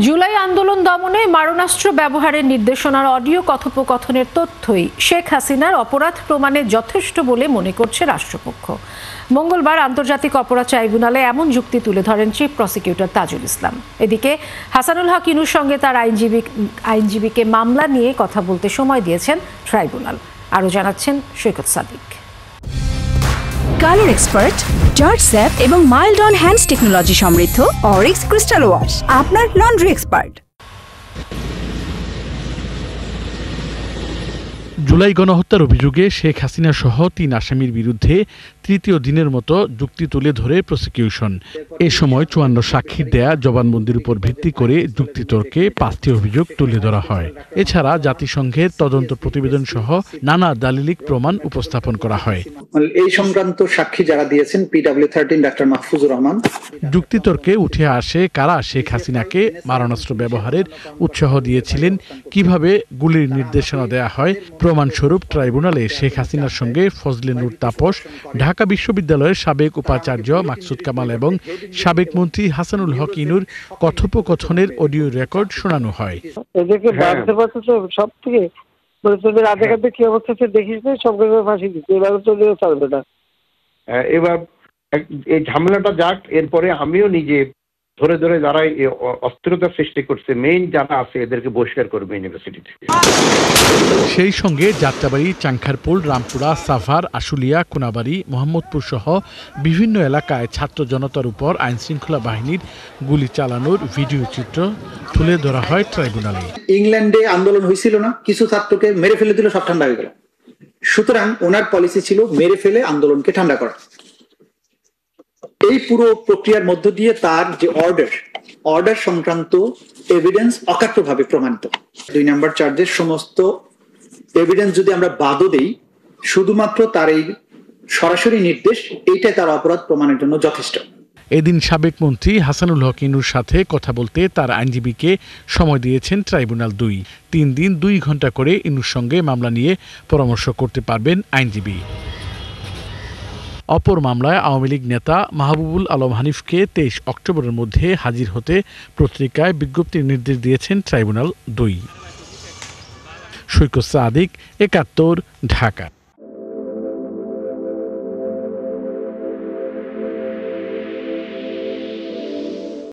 জুলাই আন্দোলন দমনে মারণাস্ত্র ব্যবহারের নির্দেশনার অডিও কথোপকথনের তথ্যই শেখ হাসিনার অপরাধ প্রমাণে যথেষ্ট বলে মনে করছে রাষ্ট্রপক্ষ। মঙ্গলবার আন্তর্জাতিক অপরাধ ট্রাইব্যুনালে এমন যুক্তি তুলে ধরেন চিফ প্রসিকিউটর তাজুল ইসলাম। এদিকে হাসানুল হক ইনুর সঙ্গে তার আইনজীবীকে মামলা নিয়ে কথা বলতে সময় দিয়েছেন ট্রাইব্যুনাল। আরও জানাচ্ছেন সৈকত সাদিক। কালার এক্সপার্ট, জর্জ স্যাপ এবং মাইল্ড অন হ্যান্ডস টেকনোলজি সমৃদ্ধ অরিক্স ক্রিস্টাল ওয়াশ আপনার লন্ড্রি এক্সপার্ট। জুলাই গণহত্যার অভিযোগে শেখ হাসিনা সহ ৩ আসামির বিরুদ্ধে তৃতীয় দিনের মতো যুক্তি তুলে ধরে প্রসিকিউশন। এ সময় ৫৪ সাক্ষীর দেয়া জবানবন্দির উপর ভিত্তি করে যুক্তিতর্কে ৫টি অভিযোগ তুলে ধরা হয়। এছাড়া জাতিসংঘের তদন্ত প্রতিবেদন সহ নানা দালিলিক প্রমাণ উপস্থাপন করা হয়। এই সংক্রান্ত সাক্ষী যারা দিয়েছেন PW13 ডাক্তার মাহফুজুর রহমান। যুক্তিতর্কে উঠে আসে কারা শেখ হাসিনাকে মারণাস্ত্র ব্যবহারের উৎসাহ দিয়েছিলেন, কিভাবে গুলির নির্দেশনা দেয়া হয়। প্রমাণস্বরূপ ট্রাইব্যুনালে শেখ হাসিনার সঙ্গে ফজলে নূর তাপস, ঢাকা বিশ্ববিদ্যালয়ের সাবেক উপাচার্য মাকসুদ কামাল এবং সাবেক মন্ত্রী হাসানুল হক ইনুর কথোপকথনের অডিও রেকর্ড শোনানো হয়। এদেরকে বাঁধতে পারছে তো সব থেকে তোদের আধে কি অবস্থা দেখিস না, সবকে ফাঁসি দিচ্ছে, এবার চলে চলবে না। এবার এই ঝামেলাটা যাক, এরপরে আমিও নিজে ধরে ধরে যারা অস্থিরতা সৃষ্টি করছে মেইন যারা আছে এদেরকে বহিষ্কার করবে ইউনিভার্সিটি থেকে। সেই সঙ্গে যাত্রাবাড়ি, চাংখারপুল, রামপুরা, সাভার, আশুলিয়া, কোনাবাড়ি, মোহাম্মদপুর সহ বিভিন্ন এলাকায় ছাত্র জনতার উপর আইনশৃঙ্খলা বাহিনীর গুলি চালানোর ভিডিও চিত্র তুলে ধরা হয় ট্রাইব্যুনালে। ইংল্যান্ডে আন্দোলন হয়েছিল না, কিছু ছাত্রকে মেরে ফেলে দিল, সব ঠান্ডা হয়ে গেল। সুতরাং ওনার পলিসি ছিল মেরে ফেলে আন্দোলনকে ঠান্ডা করা। এই পুরো প্রক্রিয়ার মধ্য দিয়ে তার যে অর্ডার সংক্রান্ত এভিডেন্স অকাট্যভাবে প্রমাণিত। ২ নম্বর চার্জের সমস্ত এভিডেন্স যদি আমরা বাদও দেই, শুধুমাত্র তার এই সরাসরি নির্দেশ এইটাই তার অপরাধ প্রমাণের জন্য যথেষ্ট। এদিন সাবেক মন্ত্রী হাসানুল হক ইনুর সাথে কথা বলতে তার আইনজীবীকে সময় দিয়েছেন ট্রাইব্যুনাল ২। ৩ দিন ২ ঘন্টা করে ইনুর সঙ্গে মামলা নিয়ে পরামর্শ করতে পারবেন আইনজীবী। অপর মামলায় আওয়ামী লীগ নেতা মাহবুবুল আলম হানিফকে ২৩ অক্টোবরের মধ্যে হাজির হতে পত্রিকায় বিজ্ঞপ্তির নির্দেশ দিয়েছেন ট্রাইব্যুনাল ২। সৈকত সাদিক, ৭১, ঢাকা।